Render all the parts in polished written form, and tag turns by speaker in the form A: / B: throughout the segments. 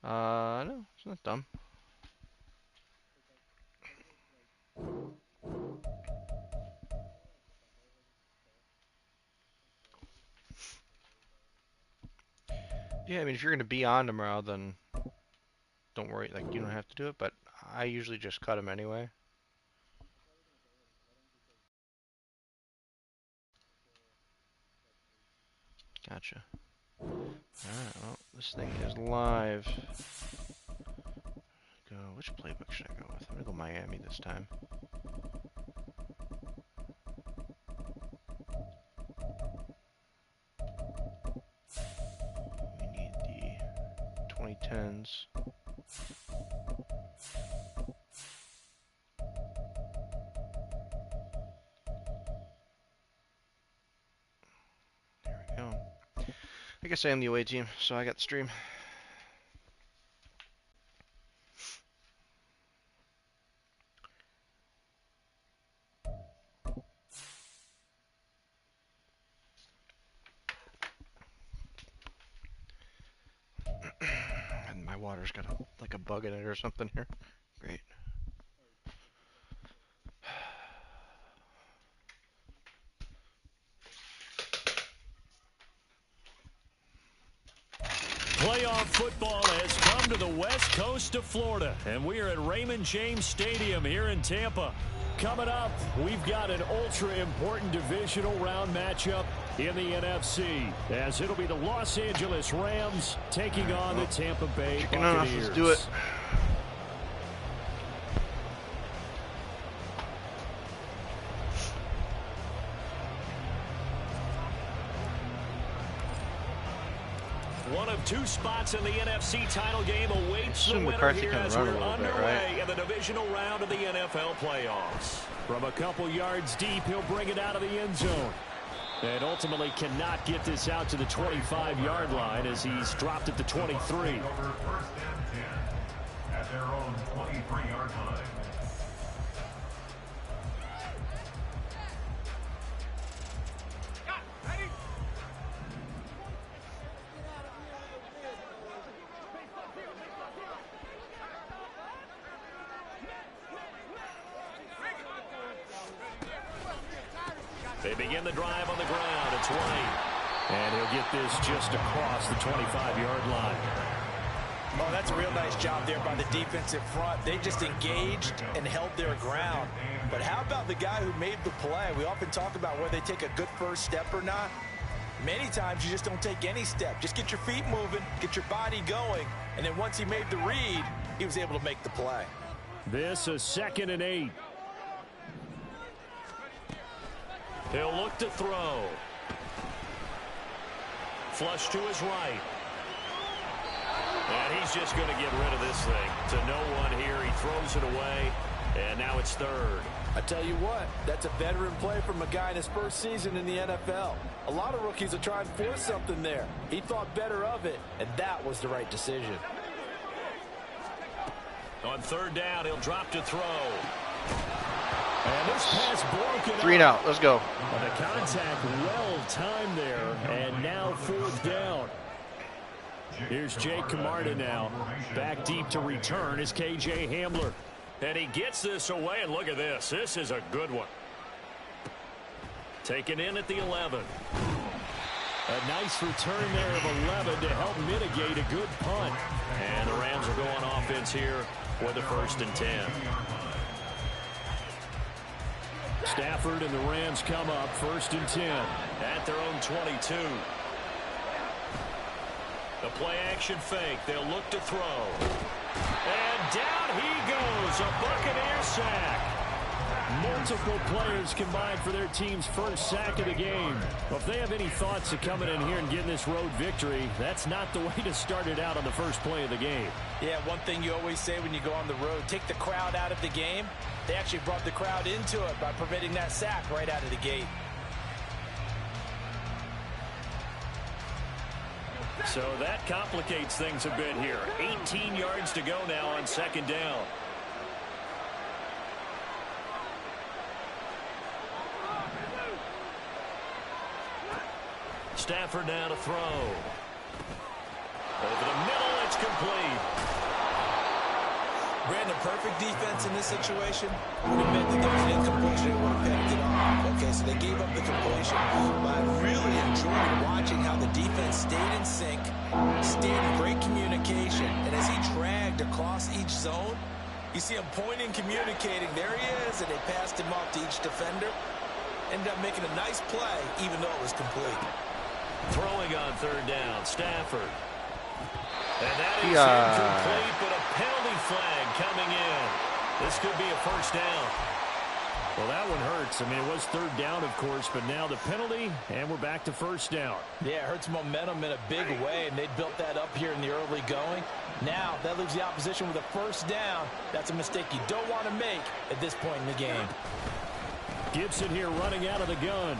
A: No, it's not dumb. Yeah, I mean, if you're gonna be on tomorrow, then don't worry. Like, you don't have to do it. But I usually just cut him anyway. Gotcha. Alright, well, this thing is live. Go. Which playbook should I go with? I'm gonna go Miami this time. We need the 2010s. There we go. I guess I am the away team, so I got the stream. And my water's got like a bug in it or something here. Great.
B: Playoff football has come to the west coast of Florida, and we are at Raymond James Stadium here in Tampa. Coming up, we've got an ultra-important divisional round matchup in the NFC, as it'll be the Los Angeles Rams taking on the Tampa Bay Buccaneers.
A: Let's do it.
B: One of two spots in the NFC title game awaits the winner
A: McCarthy
B: here
A: can
B: as
A: run
B: we're
A: a little bit,
B: underway
A: right?
B: in the divisional round of the NFL playoffs. From a couple yards deep, he'll bring it out of the end zone. And ultimately cannot get this out to the 25-yard line as he's dropped at the 23.
C: First and 10 at their own 23-yard line.
B: They begin the drive on the ground. It's White. And he'll get this just across the 25-yard line.
D: Oh, that's a real nice job there by the defensive front. They just engaged and held their ground. But how about the guy who made the play? We often talk about whether they take a good first step or not. Many times you just don't take any step. Just get your feet moving, get your body going, and then once he made the read, he was able to make the play.
B: This is 2nd and 8. He'll look to throw. Flush to his right. And he's just going to get rid of this thing. To no one here. He throws it away. And now it's 3rd.
D: I tell you what, that's a veteran play from a guy in his first season in the NFL. A lot of rookies will try and force something there. He thought better of it, and that was the right decision.
B: On 3rd down, he'll drop to throw. And this pass broken
A: 3 and out. Let's go.
B: And the contact well timed there. And now 4th down. Here's Jake Camarda now. Back deep to return is KJ Hamler. And he gets this away, and look at this. This is a good one. Taken in at the 11. A nice return there of 11 to help mitigate a good punt. And the Rams are going offense here with the 1st and 10. Stafford and the Rams come up 1st and 10 at their own 22. The play action fake. They'll look to throw. And down he goes. A Buccaneer sack. Multiple players combined for their team's first sack of the game. Well, if they have any thoughts of coming in here and getting this road victory, that's not the way to start it out on the first play of the game.
D: Yeah, one thing you always say when you go on the road, take the crowd out of the game. They actually brought the crowd into it by permitting that sack right out of the gate.
B: So that complicates things a bit here. 18 yards to go now on 2nd down. Stafford now to throw. Over the middle, it's complete.
D: Brandon, perfect defense in this situation would have meant that there was an incompletion and would have picked it off. Okay, so they gave up the completion. But I really enjoyed watching how the defense stayed in sync, stayed in great communication, and as he dragged across each zone, you see him pointing, communicating. There he is, and they passed him off to each defender. Ended up making a nice play, even though it was complete.
B: Throwing on third down, Stafford. And that is incomplete, but a penalty flag coming in. This could be a first down. Well, that one hurts. I mean, it was third down, of course, but now the penalty, and we're back to first down.
D: Yeah, it hurts momentum in a big way, and they built that up here in the early going. Now, that leaves the opposition with a first down. That's a mistake you don't want to make at this point in the game.
B: Gibson here running out of the gun.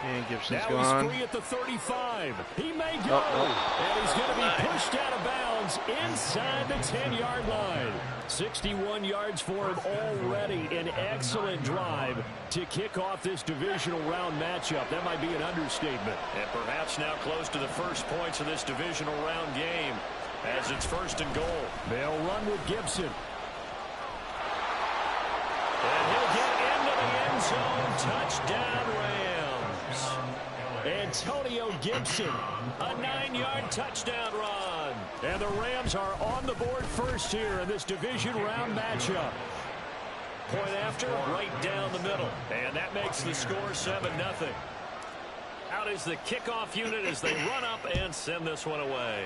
A: And Gibson's
B: now
A: gone.
B: He's free at the 35. He may go. And he's going to be pushed out of bounds inside the 10-yard line. 61 yards for him already. An excellent drive to kick off this divisional round matchup. That might be an understatement. And perhaps now close to the first points of this divisional round game as it's first and goal. They'll run with Gibson. And he'll get into the end zone. Touchdown, Rams. Antonio Gibson, a 9-yard touchdown run. And the Rams are on the board first here in this division round matchup. Point after, right down the middle. And that makes the score 7-0. Out is the kickoff unit as they run up and send this one away.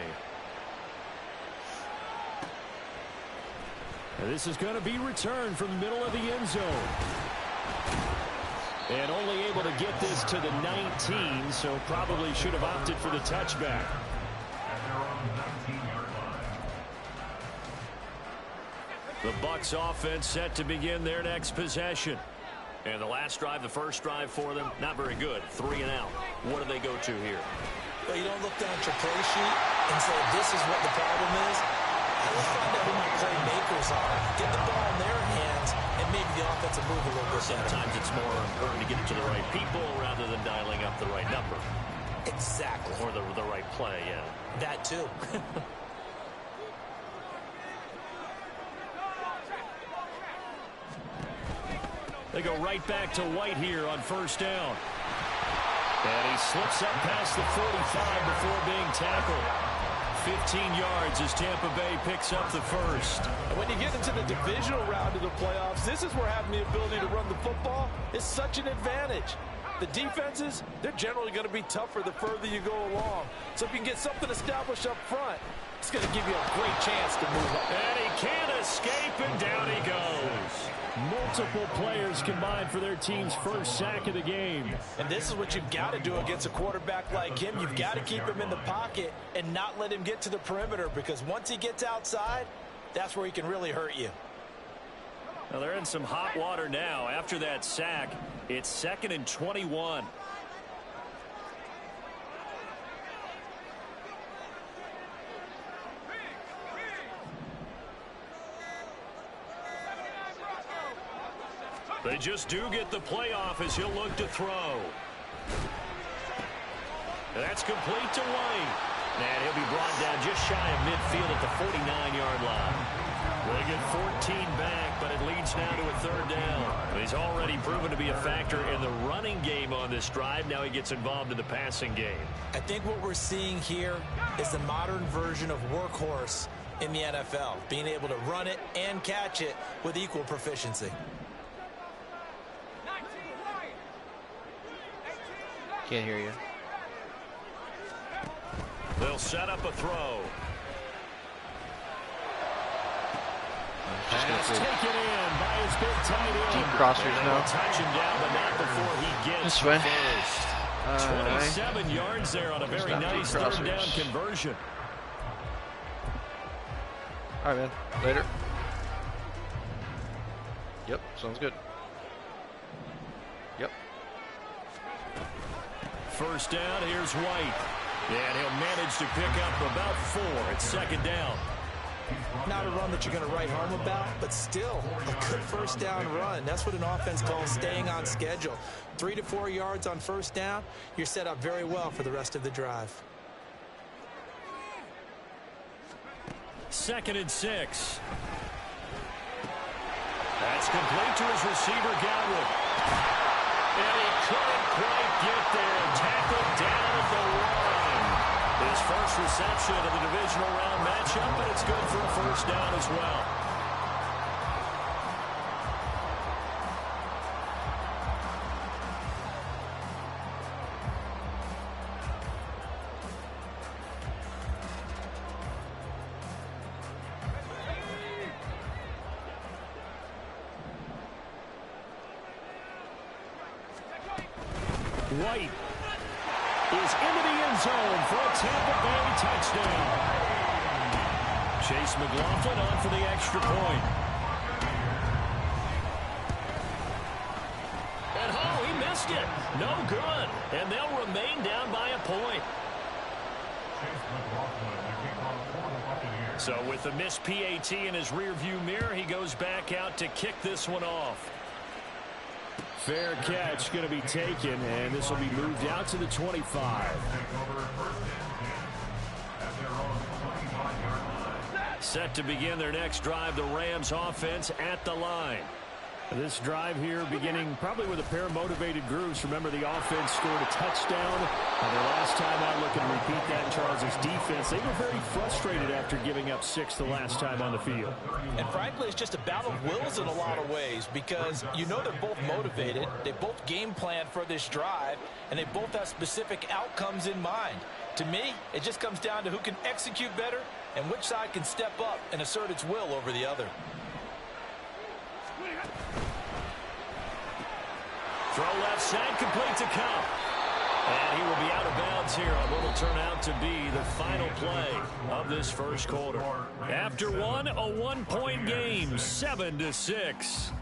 B: And this is going to be returned from the middle of the end zone. And only able to get this to the 19, so probably should have opted for the touchback. The Bucs offense set to begin their next possession. And the last drive, the first drive for them, not very good. 3 and out. What do they go to here?
D: Well, you don't look down at your play sheet and say, this is what the problem is. I would find out who my playmakers are. Get the ball in their hands, and maybe the offense will move a little bit.
B: Sometimes it's more important to get it to the right people rather than dialing up the right number.
D: Exactly.
B: Or the right play, yeah.
D: That too.
B: They go right back to White here on first down. And he slips up past the 45 before being tackled. 15 yards as Tampa Bay picks up the first.
D: And when you get into the divisional round of the playoffs, this is where having the ability to run the football is such an advantage. The defenses, they're generally going to be tougher the further you go along. So if you can get something established up front, it's going to give you a great chance to move up.
B: And he can't escape, and down he goes. Multiple players combined for their team's first sack of the game.
D: And this is what you've got to do against a quarterback like him. You've got to keep him in the pocket and not let him get to the perimeter, because once he gets outside, that's where he can really hurt you.
B: Now they're in some hot water now. After that sack, it's 2nd and 21. They just do get the playoff as he'll look to throw. That's complete to White. And he'll be brought down just shy of midfield at the 49-yard line. They get 14 back, but it leads now to a third down. He's already proven to be a factor in the running game on this drive. Now he gets involved in the passing game.
D: I think what we're seeing here is the modern version of workhorse in the NFL, being able to run it and catch it with equal proficiency.
A: Can't hear you.
B: They'll set up a throw. Pass taken in by his big tight end.
A: Deep crossers now.
B: Touch him down, but not before he gets
A: This way.
B: first. 27 yards there on a very nice third down conversion.
A: All right, man. Later. Yep, sounds good. Yep.
B: First down, here's White. And he'll manage to pick up about 4. It's 2nd down.
D: Not a run that you're going to write home about, but still a good first down run. That's what an offense calls staying on schedule. 3 to 4 yards on first down, you're set up very well for the rest of the drive.
B: 2nd and 6. That's complete to his receiver, Godwin. And he couldn't quite get there. Tackled down at the 1. His first reception of the divisional round matchup, and it's good for a first down as well. White is into the end zone for a Tampa Bay touchdown. Chase McLaughlin on for the extra point. And he missed it. No good. And they'll remain down by a point. So with the missed PAT in his rearview mirror, he goes back out to kick this one off. Fair catch going to be taken, and this will be moved out to the 25. Set to begin their next drive, the Rams offense at the line. This drive here beginning probably with a pair of motivated groups. Remember, the offense scored a touchdown. Their last time out, looking to repeat that, Charles' defense. They were very frustrated after giving up 6 the last time on the field.
D: And frankly, it's just a battle of wills in a lot of ways because you know they're both motivated. They both game plan for this drive, and they both have specific outcomes in mind. To me, it just comes down to who can execute better and which side can step up and assert its will over the other.
B: Throw left side, complete to Cup. And he will be out of bounds here on what will turn out to be the final play of this first quarter. After one, a one-point game, 7-6.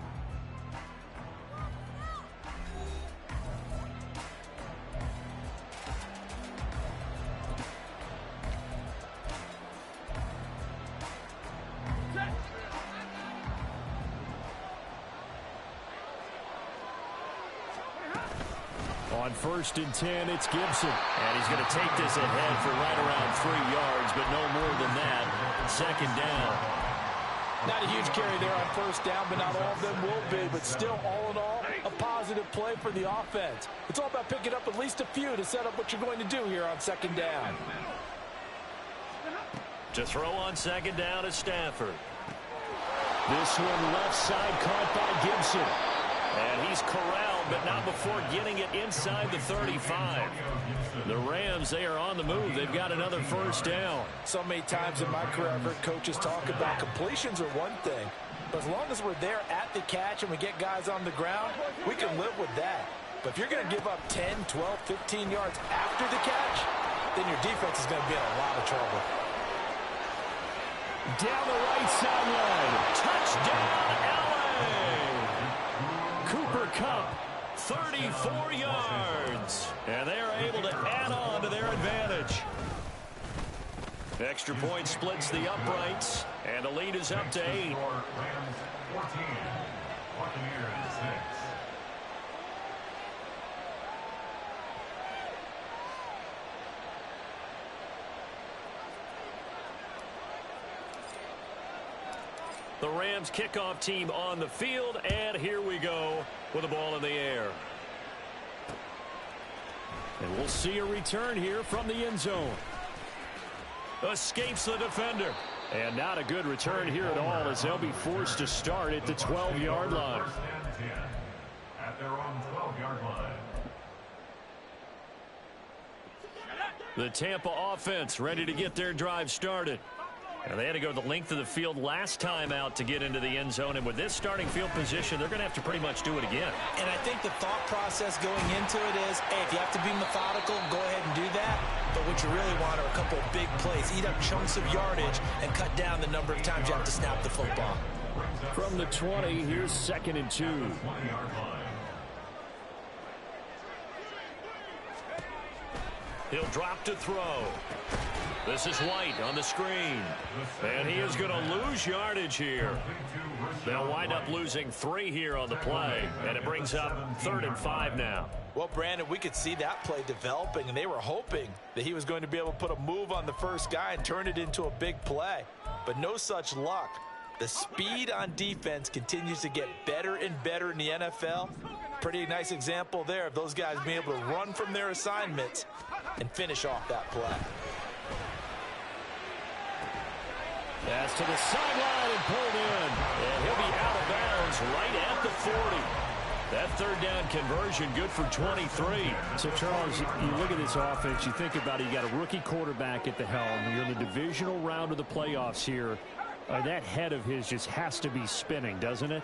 B: On 1st and 10, it's Gibson. And he's going to take this ahead for right around 3 yards, but no more than that. 2nd down.
D: Not a huge carry there on 1st down, but not all of them will be. But still, all in all, a positive play for the offense. It's all about picking up at least a few to set up what you're going to do here on 2nd down.
B: To throw on 2nd down is Stafford. This one left side caught by Gibson. And he's corralled, but not before getting it inside the 35. The Rams, they are on the move. They've got another 1st down.
D: So many times in my career, I've heard coaches talk about completions are one thing. But as long as we're there at the catch and we get guys on the ground, we can live with that. But if you're going to give up 10, 12, 15 yards after the catch, then your defense is going to be in a lot of trouble.
B: Down the right sideline. Touchdown, LA! Cooper Kupp, 34 yards. And they are able to add on to their advantage. Extra point splits the uprights, and the lead is up to 8.
C: Rams 14, Buccaneers 6.
B: The Rams kickoff team on the field, and here we go with the ball in the air. And we'll see a return here from the end zone. Escapes the defender. And not a good return here at all as they'll be forced to start at the 12-yard line.
C: First and 10 at their own 12-yard line.
B: The Tampa offense ready to get their drive started. And they had to go the length of the field last time out to get into the end zone. And with this starting field position, they're going to have to pretty much do it again.
D: And I think the thought process going into it is, hey, if you have to be methodical, go ahead and do that. But what you really want are a couple of big plays. Eat up chunks of yardage and cut down the number of times you have to snap the football.
B: From the 20, here's 2nd and 2.
C: 20-yard line.
B: He'll drop to throw. This is White on the screen. And he is going to lose yardage here. They'll wind up losing 3 here on the play. And it brings up 3rd and 5 now.
D: Well, Brandon, we could see that play developing, and they were hoping that he was going to be able to put a move on the first guy and turn it into a big play. But no such luck. The speed on defense continues to get better and better in the NFL. Pretty nice example there of those guys being able to run from their assignments and finish off that play.
B: That's to the sideline and pulled in. And he'll be out of bounds right at the 40. That 3rd down conversion good for 23.
E: So, Charles, you look at this offense, you think about it, you got a rookie quarterback at the helm. You're in the divisional round of the playoffs here. That head of his just has to be spinning, doesn't it?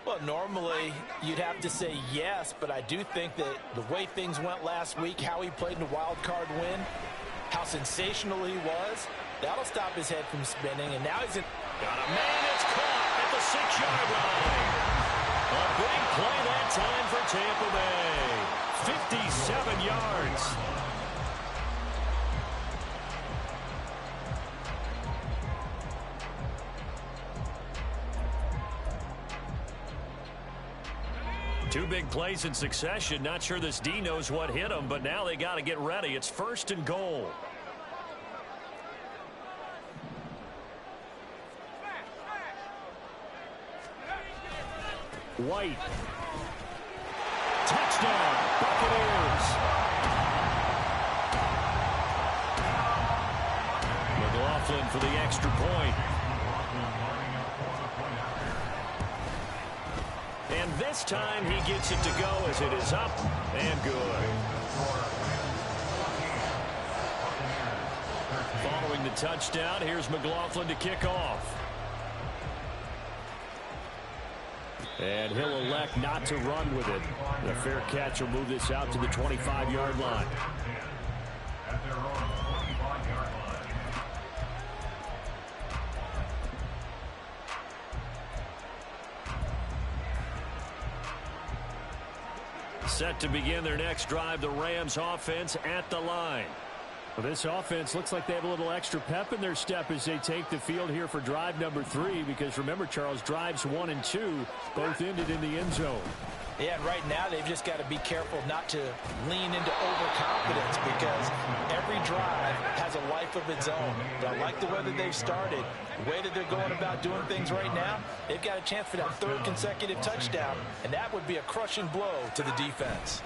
D: Well, normally you'd have to say yes, but I do think that the way things went last week, how he played in the wild card win, how sensational he was, that'll stop his head from spinning, and now he's in.
B: Got a man, it's caught at the 6-yard line. A big play that time for Tampa Bay. 57 yards. Two big plays in succession. Not sure this D knows what hit him, but now they got to get ready. It's 1st and goal.
E: White.
B: Touchdown, Buccaneers. McLaughlin for the extra point. And this time he gets it to go as it is up and good. Following the touchdown, here's McLaughlin to kick off. And he'll elect not to run with it. The fair catch will move this out to the 25-yard line.
C: At their own 25-yard line.
B: Set to begin their next drive, the Rams offense at the line.
E: Well, this offense looks like they have a little extra pep in their step as they take the field here for drive number 3, because remember, Charles, drives 1 and 2 both ended in the end zone.
D: Yeah, and right now they've just got to be careful not to lean into overconfidence, because every drive has a life of its own. But I like the way that they've started, the way that they're going about doing things right now. They've got a chance for that 3rd consecutive touchdown, and that would be a crushing blow to the defense.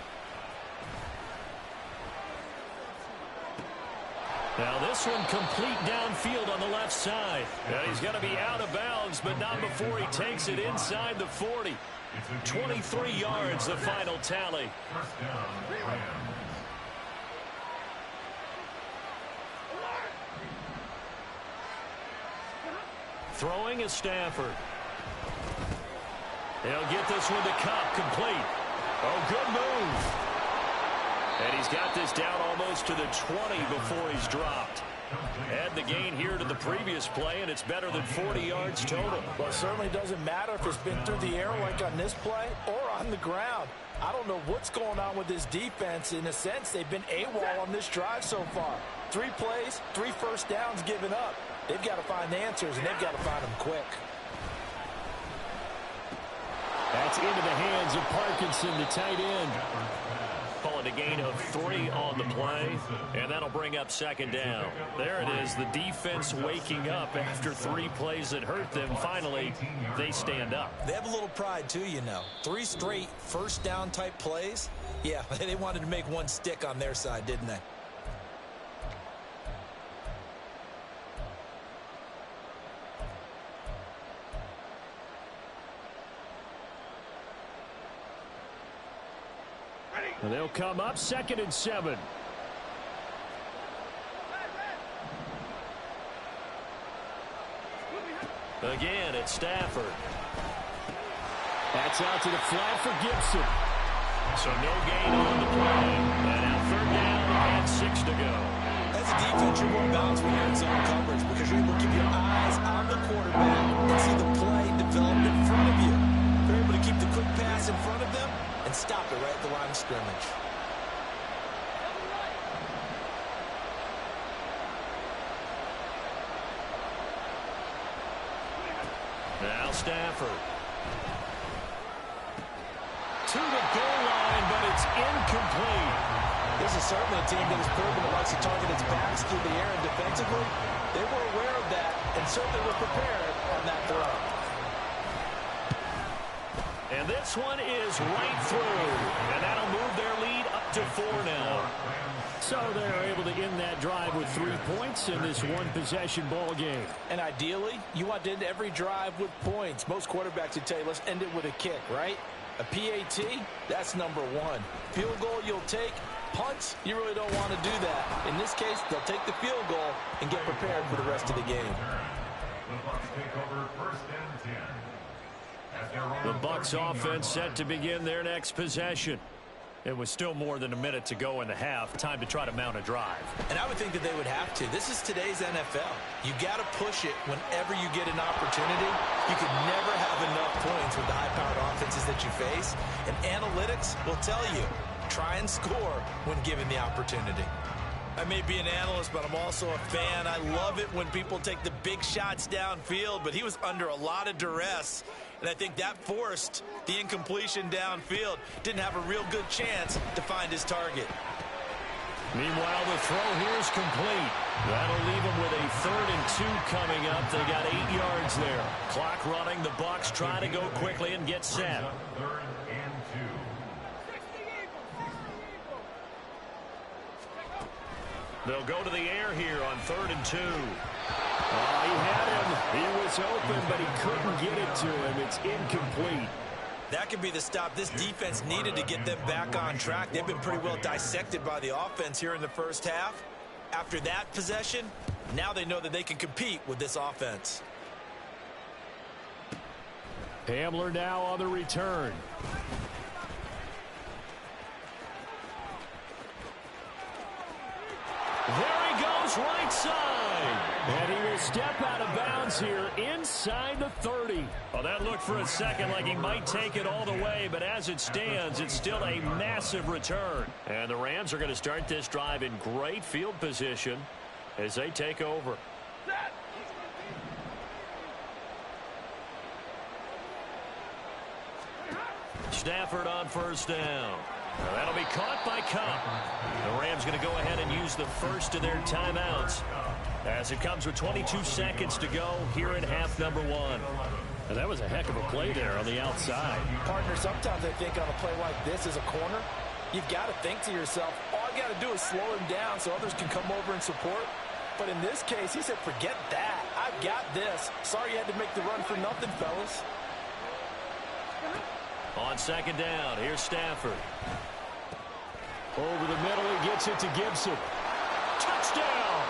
B: Now this one complete downfield on the left side. And he's going to be out of bounds, but not before he takes it inside the 40. 23 yards, the final tally.
C: First down, Rams.
B: Throwing is Stafford. He'll get this one to Cup, complete. Oh, good move. And he's got this down almost to the 20 before he's dropped. Add the gain here to the previous play, and it's better than 40 yards total.
D: Well, it certainly doesn't matter if it's been through the air like on this play or on the ground. I don't know what's going on with this defense. In a sense, they've been AWOL on this drive so far. 3 plays, 3 first downs given up. They've got to find answers, and they've got to find them quick.
E: That's into the hands of Parkinson, the tight end.
B: Calling a gain of 3 on the play, and that'll bring up 2nd down. There it is, the defense waking up after 3 plays that hurt them. Finally, they stand up.
D: They have a little pride, too, you know. 3 straight first down type plays. Yeah, they wanted to make one stick on their side, didn't they?
E: And they'll come up 2nd and 7.
B: Again, it's Stafford.
E: That's out to the flat for Gibson.
B: So no gain on the play. And now 3rd down and 6 to go.
D: As a defense, you're more balanced when you're in zone coverage, because you're able to keep your eyes on the quarterback and see the play develop in front of you. They're able to keep the quick pass in front of them and stop it right at the line of scrimmage.
B: Now Stafford. To the goal line, but it's incomplete.
D: This is certainly a team that has proven it likes to target its backs through the air, and defensively, they were aware of that and certainly were prepared on that throw.
B: And this one is right through, and that'll move their lead up to 4 now.
E: So they're able to end that drive with 3 points in this one-possession ball game.
D: And ideally, you want to end every drive with points. Most quarterbacks would tell you, let's end it with a kick, right? A PAT, that's number 1. Field goal you'll take. Punts, you really don't want to do that. In this case, they'll take the field goal and get prepared for the rest of the game.
C: The Bucs take over 1st and 10.
B: The Bucs offense set to begin their next possession. It was still more than a minute to go in the half. Time to try to mount a drive.
D: And I would think that they would have to. This is today's NFL. You got to push it whenever you get an opportunity. You can never have enough points with the high-powered offenses that you face. And analytics will tell you, try and score when given the opportunity. I may be an analyst, but I'm also a fan. I love it when people take the big shots downfield, but he was under a lot of duress. And I think that forced the incompletion downfield. Didn't have a real good chance to find his target.
B: Meanwhile, the throw here is complete. That'll leave them with a 3rd and 2 coming up. They got 8 yards there. Clock running. The Bucs try to go quickly and get set.
C: 3rd and 2.
B: They'll go to the air here on 3rd and 2.
E: He had him. He was open, but he couldn't get it to him. It's incomplete.
D: That could be the stop this defense needed to get them back on track. They've been pretty well dissected by the offense here in the first half. After that possession, now they know that they can compete with this offense.
E: Hamler now on the return.
B: There he goes, right side.
E: And he will step out of bounds here inside the 30.
B: Well, that looked for a second like he might take it all the way, but as it stands, it's still a massive return. And the Rams are going to start this drive in great field position as they take over. Stafford on 1st down. Now that'll be caught by Cup. The Rams going to go ahead and use the first of their timeouts as it comes with 22 seconds to go here in half number 1.
E: And that was a heck of a play there on the outside.
D: Partner, sometimes I think on a play like this as a corner, you've got to think to yourself, all I got to do is slow him down so others can come over and support. But in this case, he said, forget that. I've got this. Sorry you had to make the run for nothing, fellas.
B: On 2nd down, here's Stafford.
E: Over the middle, he gets it to Gibson.
B: Touchdown!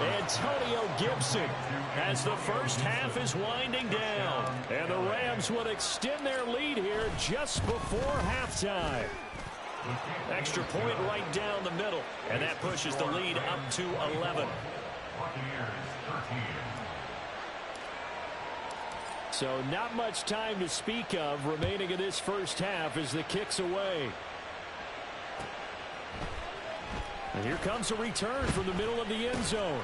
E: Antonio Gibson.
B: As the first half is winding down.
E: And the Rams would extend their lead here just before halftime.
B: Extra point right down the middle. And that pushes the lead up to 11.
E: So not much time to speak of remaining in this first half as the kick's away. And here comes a return from the middle of the end zone.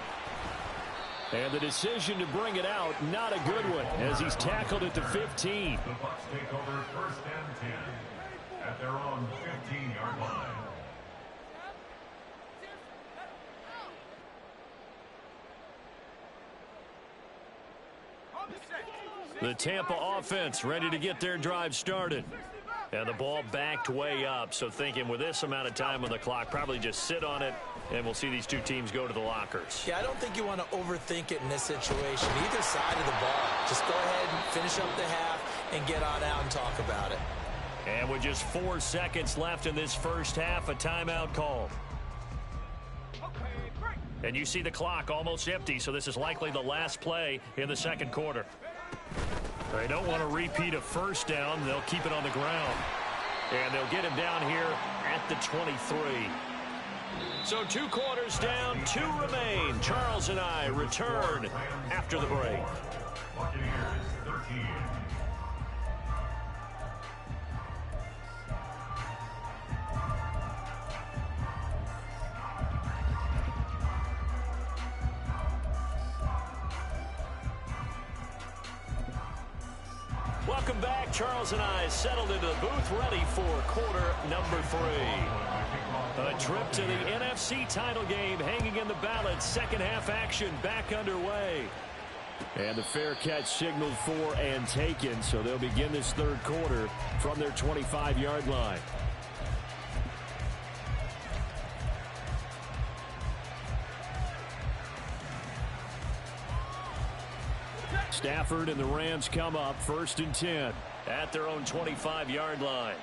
E: And the decision to bring it out, not a good one, as he's tackled at the 15.
C: The Bucs take over 1st and 10 at their own 15-yard line.
B: The Tampa offense ready to get their drive started. And the ball backed way up. So thinking with this amount of time on the clock, probably just sit on it, and we'll see these two teams go to the lockers.
D: Yeah, I don't think you want to overthink it in this situation. Either side of the ball. Just go ahead and finish up the half and get on out and talk about it.
B: And with just 4 seconds left in this first half, a timeout called. And you see the clock almost empty, so this is likely the last play in the second quarter. They don't want to repeat a first down. They'll keep it on the ground. And they'll get him down here at the 23. So 2 quarters down, 2 remain. Charles and I return after the break.
C: Buccaneers 13.
B: Welcome back. Charles and I settled into the booth ready for quarter number 3. A trip to the NFC title game hanging in the balance. Second half action back underway. And the fair catch signaled for and taken, so they'll begin this third quarter from their 25-yard line. Stafford and the Rams come up 1st and 10 at their own 25-yard line.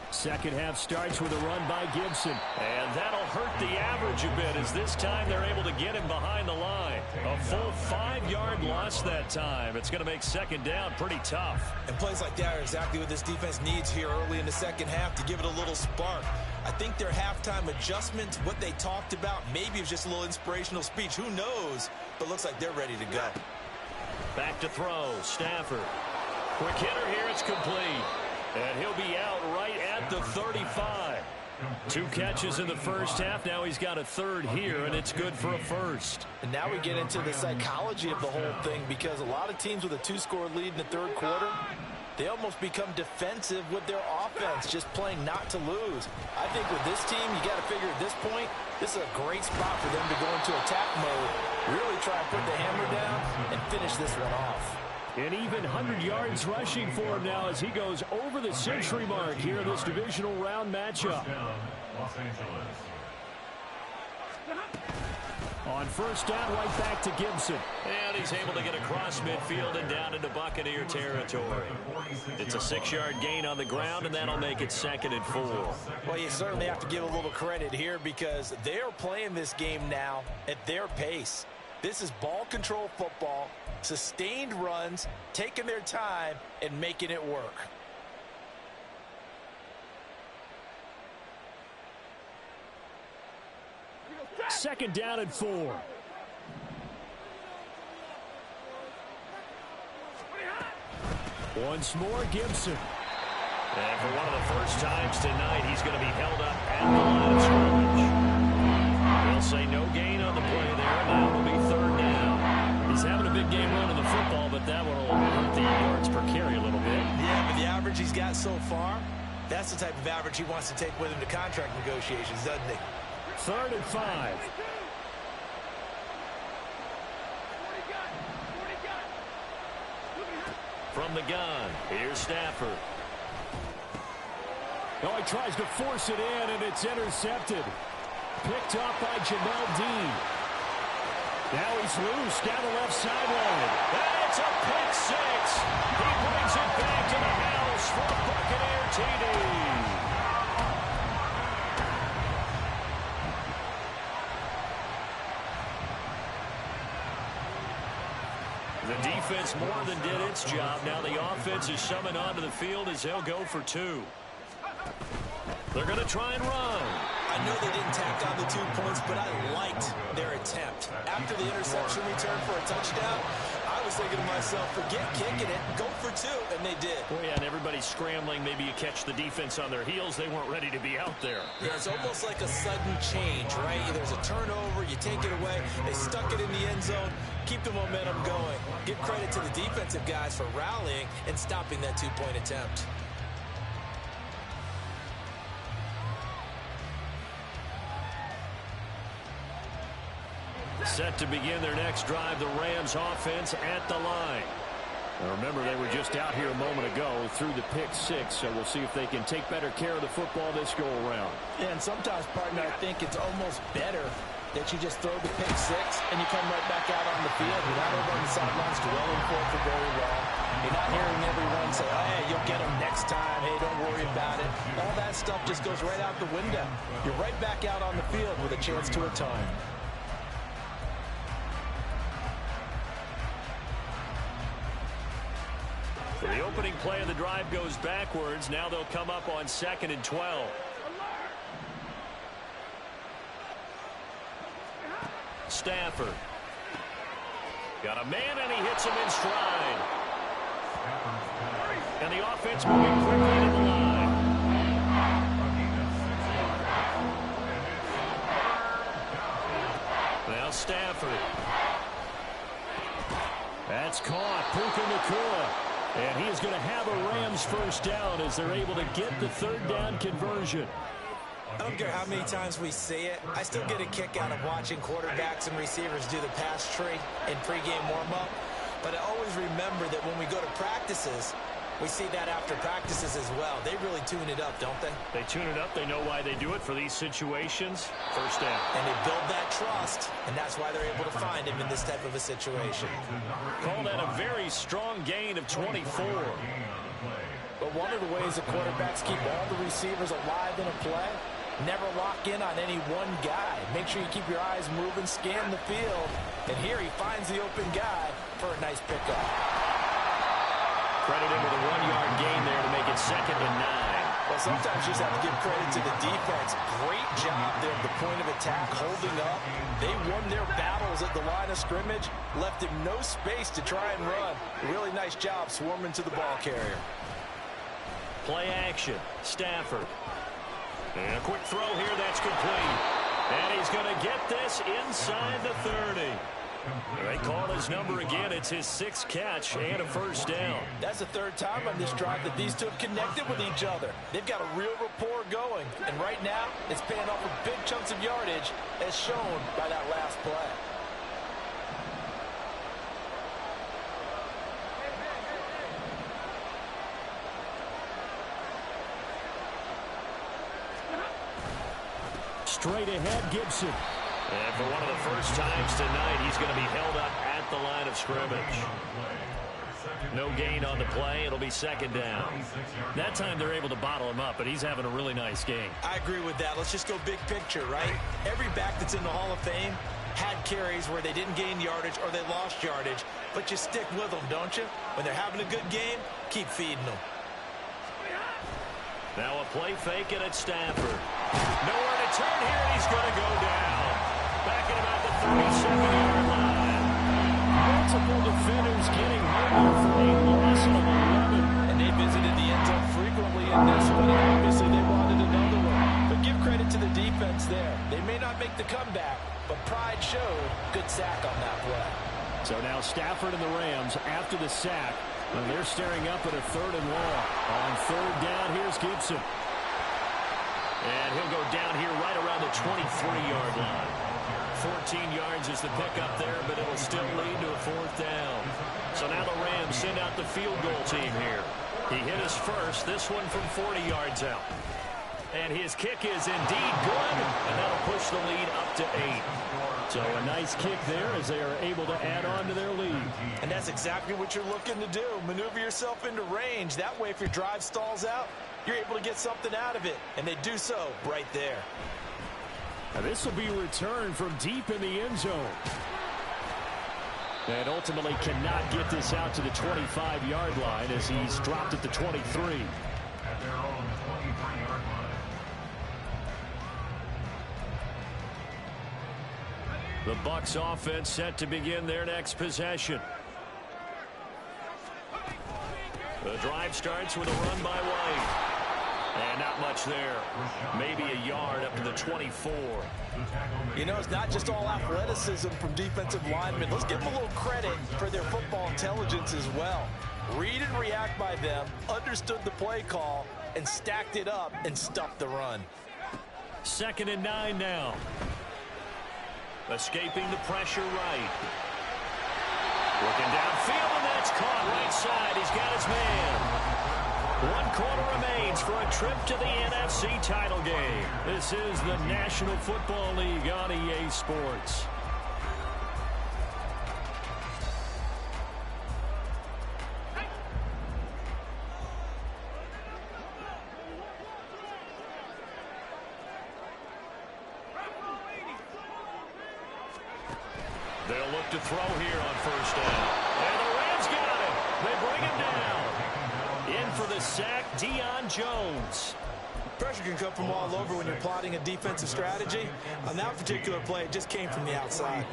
B: Second half starts with a run by Gibson. And that'll hurt the average a bit as this time they're able to get him behind the line. A full 5-yard loss that time. It's going to make second down pretty tough.
D: And plays like that are exactly what this defense needs here early in the second half to give it a little spark. I think their halftime adjustment, what they talked about, maybe it was just a little inspirational speech. Who knows? But looks like they're ready to go.
B: Back to throw. Stafford. Quick hitter here. It's complete. And he'll be out right at the 35. 2 catches in the first half. Now he's got a third here, and it's good for a first.
D: And now we get into the psychology of the whole thing, because a lot of teams with a 2-score lead in the third quarter, they almost become defensive with their offense, just playing not to lose. I think with this team, you got to figure at this point, this is a great spot for them to go into attack mode, really try and put the hammer down and finish this one off.
B: An even 100 yards rushing for him now as he goes over the century mark here in this divisional round matchup. On first down, right back to Gibson. And he's able to get across midfield and down into Buccaneer territory. It's a 6-yard gain on the ground, and that'll make it 2nd and 4.
D: Well, you certainly have to give a little credit here because they're playing this game now at their pace. This is ball control football, sustained runs, taking their time, and making it work.
B: Second down and 4. Once more, Gibson. And for one of the first times tonight, he's going to be held up at the line of scrimmage. They'll say no gain on the play there, and that will be 3rd down. He's having a big game running the football, but that one will hurt the yards per carry a little bit.
D: Yeah, but the average he's got so far, that's the type of average he wants to take with him to contract negotiations, doesn't he?
B: 3rd and 5. From the gun, here's Stafford. Oh, he tries to force it in, and it's intercepted. Picked up by Jamel Dean. Now he's loose down the left sideline. And it's a pick 6. He brings it back to the house for a Buccaneer TD. The defense more than did its job. Now the offense is summoned onto the field as they'll go for 2. They're going to try and run.
D: I know they didn't tack on the 2 points, but I liked their attempt. After the interception return for a touchdown, I was thinking to myself, forget kicking it, go for 2, and they did.
B: Oh, yeah, and everybody's scrambling. Maybe you catch the defense on their heels. They weren't ready to be out there.
D: Yeah, it's almost like a sudden change, right? There's a turnover, you take it away, they stuck it in the end zone, keep the momentum going. Give credit to the defensive guys for rallying and stopping that 2-point attempt.
B: Set to begin their next drive, the Rams offense at the line. Now remember, they were just out here a moment ago through the pick 6, so we'll see if they can take better care of the football this go around.
D: Yeah, and sometimes, partner, I think it's almost better that you just throw the pick 6 and you come right back out on the field. You're not over on the sidelines dwelling for it for very long. You're not hearing everyone say, oh, hey, you'll get them next time. Hey, don't worry about it. All that stuff just goes right out the window. You're right back out on the field with a chance to atone.
B: The opening play of the drive goes backwards. Now they'll come up on 2nd and 12. Stafford. Got a man, and he hits him in stride. And the offense moving quickly to the line. Now Stafford. That's caught. Puka Nacua.
E: And he is going to have a Rams first down as they're able to get the third down conversion.
D: I don't care how many times we say it, I still get a kick out of watching quarterbacks and receivers do the pass tree in pregame warm-up. But I always remember that when we go to practices, we see that after practices as well. They really tune it up, don't they?
E: They tune it up. They know why they do it for these situations. First down.
D: And they build that trust, and that's why they're able to find him in this type of a situation.
E: Call that a very strong gain of 24.
D: But one of the ways the quarterbacks keep all the receivers alive in a play, never lock in on any one guy. Make sure you keep your eyes moving, scan the field. And here he finds the open guy for a nice pickup.
E: Credit him with a 1-yard gain there to make it 2nd and 9.
D: Well, sometimes you just have to give credit to the defense. Great job there at the point of attack, holding up. They won their battles at the line of scrimmage, left him no space to try and run. Really nice job swarming to the ball carrier.
E: Play action. Stafford. And a quick throw here that's complete. And he's going to get this inside the 30. They call his number again. It's his 6th catch and a first down.
D: That's the 3rd time on this drive that these two have connected with each other. They've got a real rapport going. And right now, it's paying off with big chunks of yardage as shown by that last play.
E: Straight ahead, Gibson. And for one of the first times tonight, he's going to be held up at the line of scrimmage. No gain on the play. It'll be 2nd down. That time they're able to bottle him up, but he's having a really nice game.
D: I agree with that. Let's just go big picture, right? Every back that's in the Hall of Fame had carries where they didn't gain yardage or they lost yardage, but you stick with them, don't you? When they're having a good game, keep feeding them.
E: Now a play fake and it's Stafford. Nowhere to turn here, and he's going to go down. Back at about the 37-yard line. Multiple defenders getting hurt for a loss of 11.
D: And they visited the end zone frequently in this one, and obviously they wanted another one. But give credit to the defense there. They may not make the comeback, but pride showed. Good sack on that play.
E: So now Stafford and the Rams after the sack. And they're staring up at a 3rd and long. On 3rd down, here's Gibson. And he'll go down here right around the 23-yard line. 14 yards is the pickup there, but it'll still lead to a 4th down. So now the Rams send out the field goal team here. He hit his first, this one from 40 yards out. And his kick is indeed good, and that'll push the lead up to 8. So a nice kick there as they are able to add on to their lead.
D: And that's exactly what you're looking to do. Maneuver yourself into range. That way, if your drive stalls out, you're able to get something out of it. And they do so right there.
E: Now this will be returned from deep in the end zone. And ultimately cannot get this out to the 25-yard line as he's dropped at the 23.
C: At their own 23-yard line.
E: The Bucs offense set to begin their next possession. The drive starts with a run by White. And not much there. Maybe a yard up to the 24.
D: You know, it's not just all athleticism from defensive linemen. Let's give them a little credit for their football intelligence as well. Read and react by them, understood the play call, and stacked it up and stuffed the run.
E: 2nd and 9 now. Escaping the pressure right. Looking downfield, and that's caught right side. He's got his man. 1 quarter remains for a trip to the NFC title game. This is the National Football League on EA Sports. They'll look to throw here on 1st down. And the Rams got it. They bring him down. In for the sack, Deion Jones.
D: Pressure can come from all over when you're plotting a defensive strategy. On that particular play, it just came from the outside.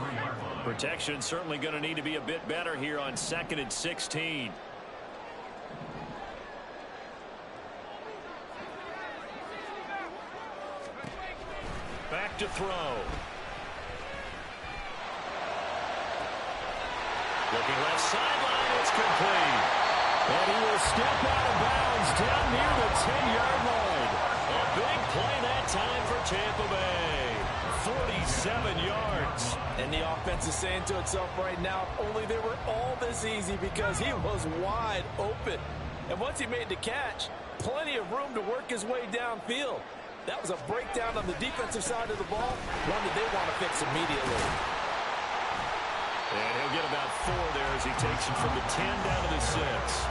E: Protection certainly going to need to be a bit better here on 2nd and 16. Back to throw. Looking left sideline, it's complete. And he will step out of bounds down near the 10-yard line. A big play that time for Tampa Bay. 47 yards.
D: And the offense is saying to itself right now, if only they were all this easy, because he was wide open. And once he made the catch, plenty of room to work his way downfield. That was a breakdown on the defensive side of the ball, one that they want to fix immediately.
E: And he'll get about 4 there as he takes it from the 10 down to the 6.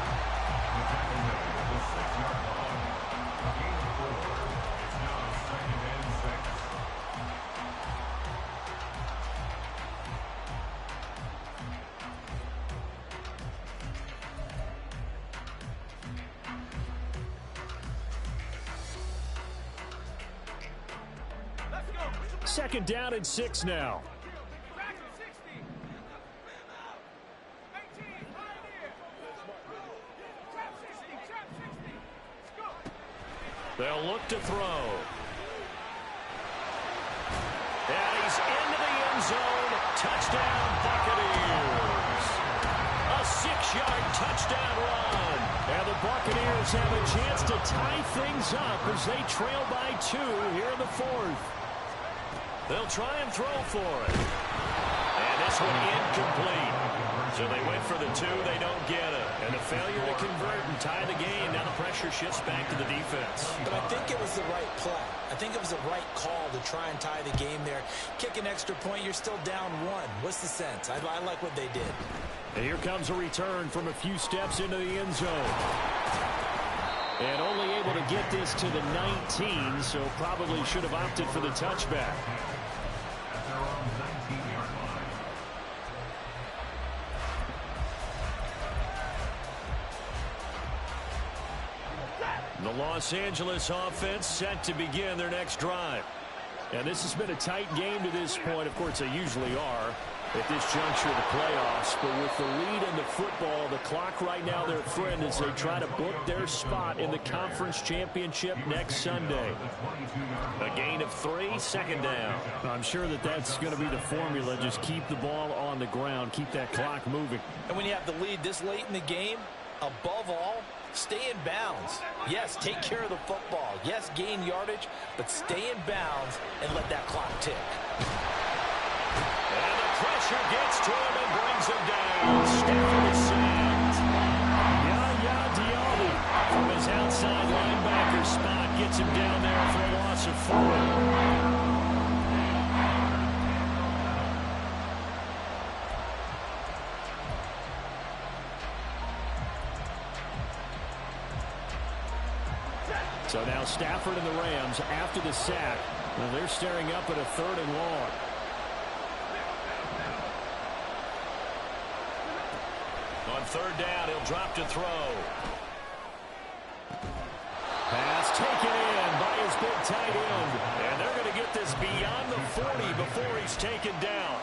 E: Second down and 6 now. They'll look to throw. And he's into the end zone. Touchdown, Buccaneers. A 6-yard touchdown run. And the Buccaneers have a chance to tie things up as they trail by 2 here in the 4th. They'll try and throw for it. And this one incomplete. So they went for the 2, they don't get it. And a failure to convert and tie the game. Now the pressure shifts back to the defense.
D: But I think it was the right play. I think it was the right call to try and tie the game there. Kick an extra point, you're still down 1. What's the sense? I like what they did.
E: And here comes a return from a few steps into the end zone. And only able to get this to the 19, so probably should have opted for the touchback. The Los Angeles offense set to begin their next drive. And this has been a tight game to this point. Of course, they usually are at this juncture of the playoffs. But with the lead in the football, the clock right now their friend as they try to book their spot in the conference championship next Sunday. A gain of 3, second down. I'm sure that that's going to be the formula. Just keep the ball on the ground. Keep that clock moving.
D: And when you have the lead this late in the game, above all, stay in bounds. Yes, take care of the football. Yes, gain yardage, but stay in bounds and let that clock tick.
E: And the pressure gets to him and brings him down. Stafford is sacked. Yaya Diallo from his outside linebacker spot gets him down there for a loss of 4. So now Stafford and the Rams, after the sack, well, they're staring up at a 3rd and long. On 3rd down, he'll drop to throw. Pass taken in by his big tight end. And they're going to get this beyond the 40 before he's taken down.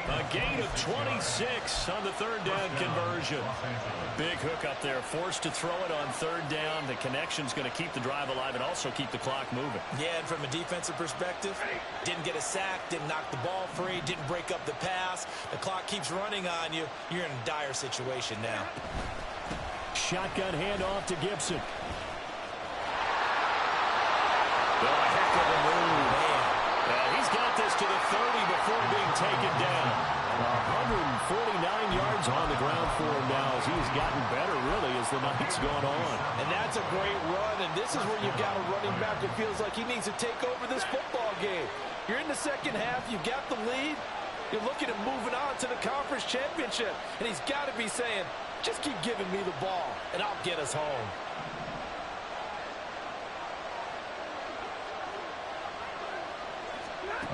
E: A gain of 26 on the 3rd down conversion. Big hook up there, forced to throw it on 3rd down. The connection's going to keep the drive alive and also keep the clock moving.
D: Yeah, and from a defensive perspective, didn't get a sack, didn't knock the ball free, didn't break up the pass. The clock keeps running on you. You're in a dire situation now.
E: Shotgun handoff to Gibson. Oh, a heck of a move. He's got this to the 30 before being taken down. 149 yards on the ground for him now as he's gotten better, really, as the night's gone on.
D: And that's a great run, and this is where you've got a running back who feels like he needs to take over this football game. You're in the second half, you've got the lead, you're looking at moving on to the conference championship, and he's got to be saying, just keep giving me the ball, and I'll get us home.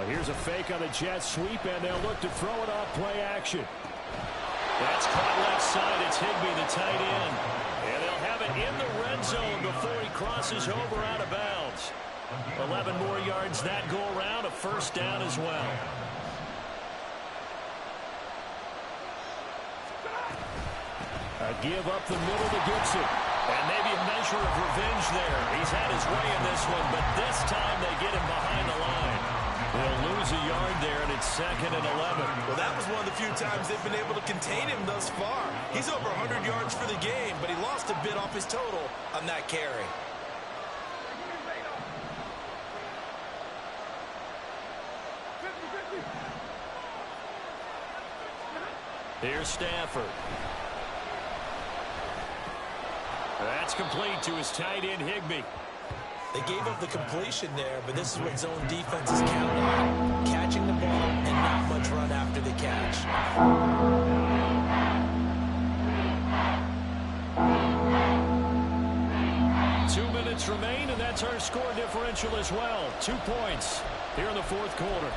E: Here's a fake on the jet sweep, and they'll look to throw it off play action. That's caught left side. It's Higbee, the tight end. And they'll have it in the red zone before he crosses over out of bounds. 11 more yards that go around, a 1st down as well. A give up the middle to Gibson. And maybe a measure of revenge there. He's had his way in this one, but this time they get him behind the line.
B: They'll lose a yard there, and it's 2nd and 11.
D: Well, that was one of the few times they've been able to contain him thus far. He's over 100 yards for the game, but he lost a bit off his total on that carry.
B: Here's Stafford. That's complete to his tight end, Higbee.
D: They gave up the completion there, but this is what zone defenses count on. Catching the ball and not much run after the catch.
B: 2 minutes remain, and that's our score differential as well. 2 points here in the fourth quarter.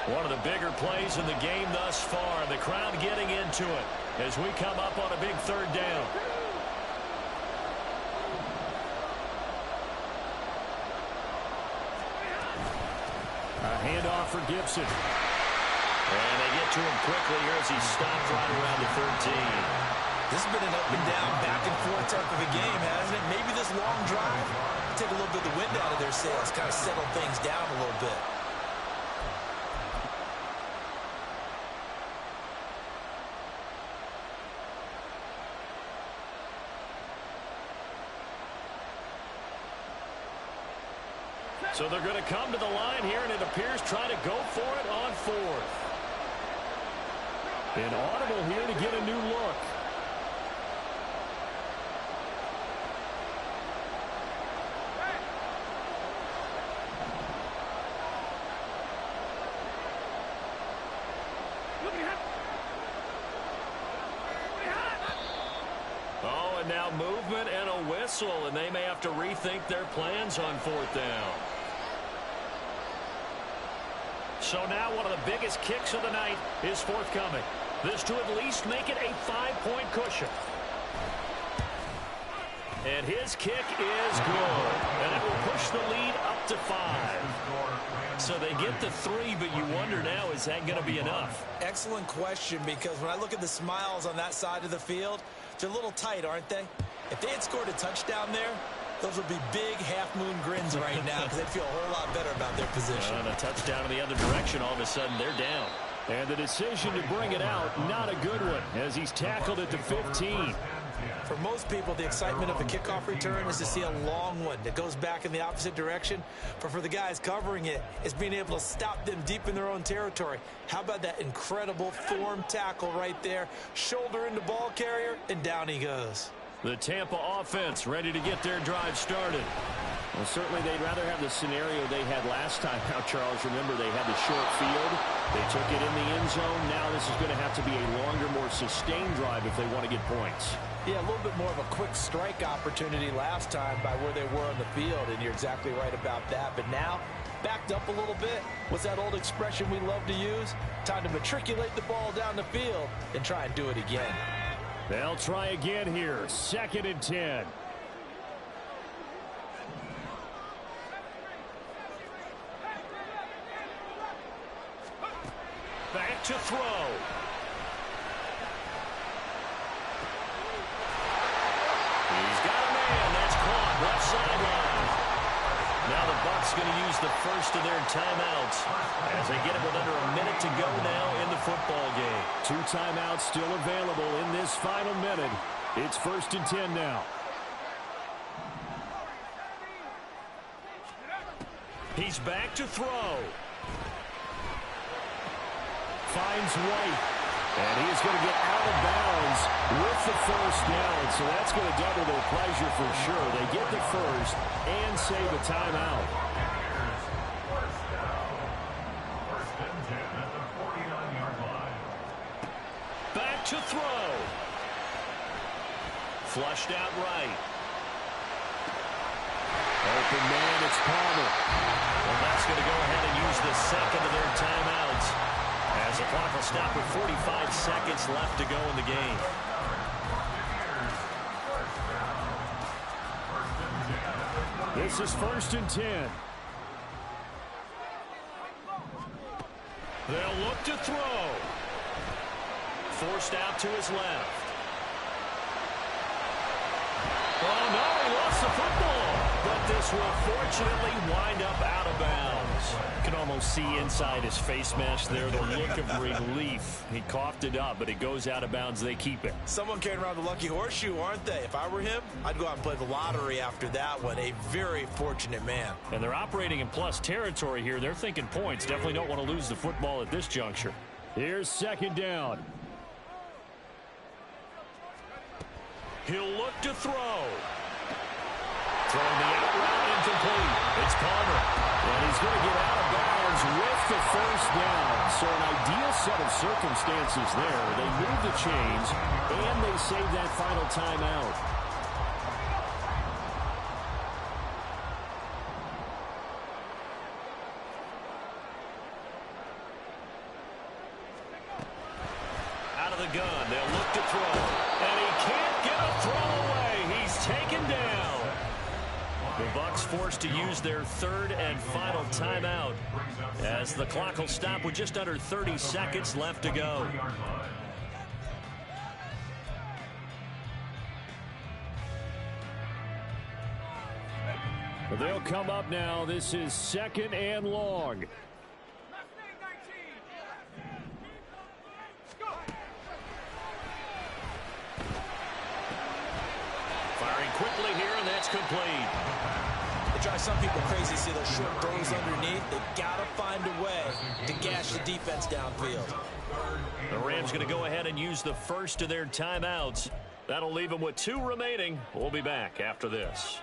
B: One of the bigger plays in the game thus far. The crowd getting into it as we come up on a big 3rd down. A handoff for Gibson. And they get to him quickly here as he stopped right around the 13.
D: This has been an up and down, back and forth type of a game, hasn't it? Maybe this long drive take a little bit of the wind out of their sails, kind of settle things down a little bit.
B: So they're going to come to the line here, and it appears trying to go for it on 4th. An audible here to get a new look. Oh, and now movement and a whistle, and they may have to rethink their plans on 4th down. So now one of the biggest kicks of the night is forthcoming. This to at least make it a 5-point cushion. And his kick is good. And it will push the lead up to 5. So they get the 3, but you wonder now, is that going to be enough?
D: Excellent question, because when I look at the smiles on that side of the field, they're a little tight, aren't they? If they had scored a touchdown there, those would be big half-moon grins right now because they'd feel a whole lot better about their position.
B: And a touchdown in the other direction, all of a sudden they're down. And the decision to bring it out, not a good one, as he's tackled at the 15.
D: For most people, the excitement of a kickoff return is to see a long one that goes back in the opposite direction. But for the guys covering it, it's being able to stop them deep in their own territory. How about that incredible form tackle right there? Shoulder into ball carrier, and down he goes.
B: The Tampa offense ready to get their drive started.
E: Well, certainly they'd rather have the scenario they had last time out, Charles. Remember, they had the short field. They took it in the end zone. Now this is going to have to be a longer, more sustained drive if they want to get points.
D: Yeah, a little bit more of a quick strike opportunity last time by where they were on the field, and you're exactly right about that. But now, backed up a little bit. What's that old expression we love to use? Time to matriculate the ball down the field and try and do it again.
E: They'll try again here. 2nd and 10.
B: Back to throw. He's got a man. That's caught. Left sideline. Now the Bucs going to use the first of their timeouts as they get it with under a minute to go now in the football game.
E: 2 timeouts still available in this final minute. It's 1st and 10 now.
B: He's back to throw.
E: Finds White. And he is going to get out of bounds with the first down. So that's going to double their pleasure for sure. They get the first and save a timeout.
C: First and 10 at the 49-yard line.
B: Back to throw. Flushed out right.
E: Open man, it's Palmer.
B: Well, that's going to go ahead and use the second of their timeouts, as the clock will stop with 45 seconds left to go in the game.
E: This is 1st and 10. They'll look to throw. Forced out to his left. Oh, no, he lost the football. But this will fortunately wind up out of bounds. You can almost see inside his face mask there the look of relief. He coughed it up, but it goes out of bounds. They keep it.
D: Someone carrying around the lucky horseshoe, aren't they? If I were him, I'd go out and play the lottery after that one. A very fortunate man.
E: And they're operating in plus territory here. They're thinking points. Definitely don't want to lose the football at this juncture. Here's 2nd down. He'll look to throw. Throwing the out route incomplete. It's Palmer. And he's going to get out of bounds with the 1st down. So an ideal set of circumstances there. They move the chains, and they save that final timeout. Out of the gun. They'll look to throw. And he can't get a throw away. He's taken down. The Bucs forced to use their 3rd and final timeout as the clock will stop with just under 30 seconds left to go. They'll come up now. This is 2nd and long. Firing quickly here, and that's complete.
D: It drives some people crazy to see those short throws underneath. They've got to find a way to gash the defense downfield.
E: The Rams going to go ahead and use the first of their timeouts. That'll leave them with 2 remaining. We'll be back after this.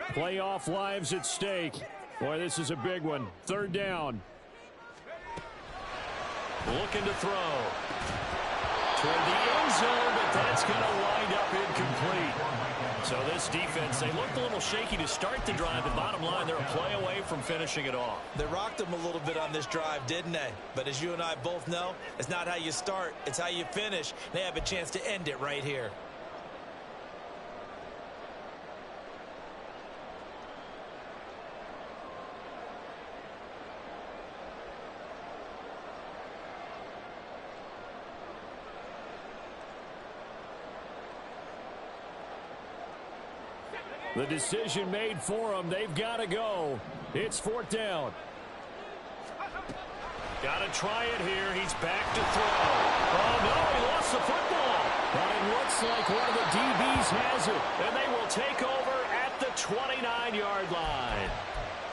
E: Playoff lives at stake. Boy, this is a big one. 3rd down. Looking to throw. Toward the end zone, but that's going to wind up incomplete. So this defense, they looked a little shaky to start the drive. The bottom line, they're a play away from finishing it off.
D: They rocked them a little bit on this drive, didn't they? But as you and I both know, it's not how you start, it's how you finish. They have a chance to end it right here.
E: The decision made for them. They've got to go. It's 4th down. Got to try it here. He's back to throw. Oh, no, he lost the football. But it looks like one of the DBs has it. And they will take over at the 29-yard line.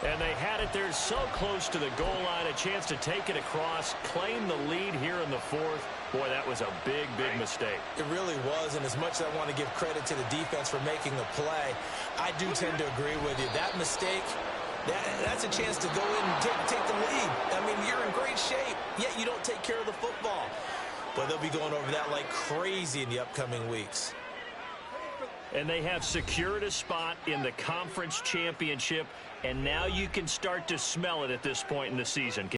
E: And they had it there so close to the goal line, a chance to take it across, claim the lead here in the 4th. Boy, that was a big, big mistake.
D: It really was, and as much as I want to give credit to the defense for making the play, I do tend to agree with you. That mistake, that's a chance to go in and take the lead. I mean, you're in great shape, yet you don't take care of the football. But they'll be going over that like crazy in the upcoming weeks.
E: And they have secured a spot in the conference championship, and now you can start to smell it at this point in the season.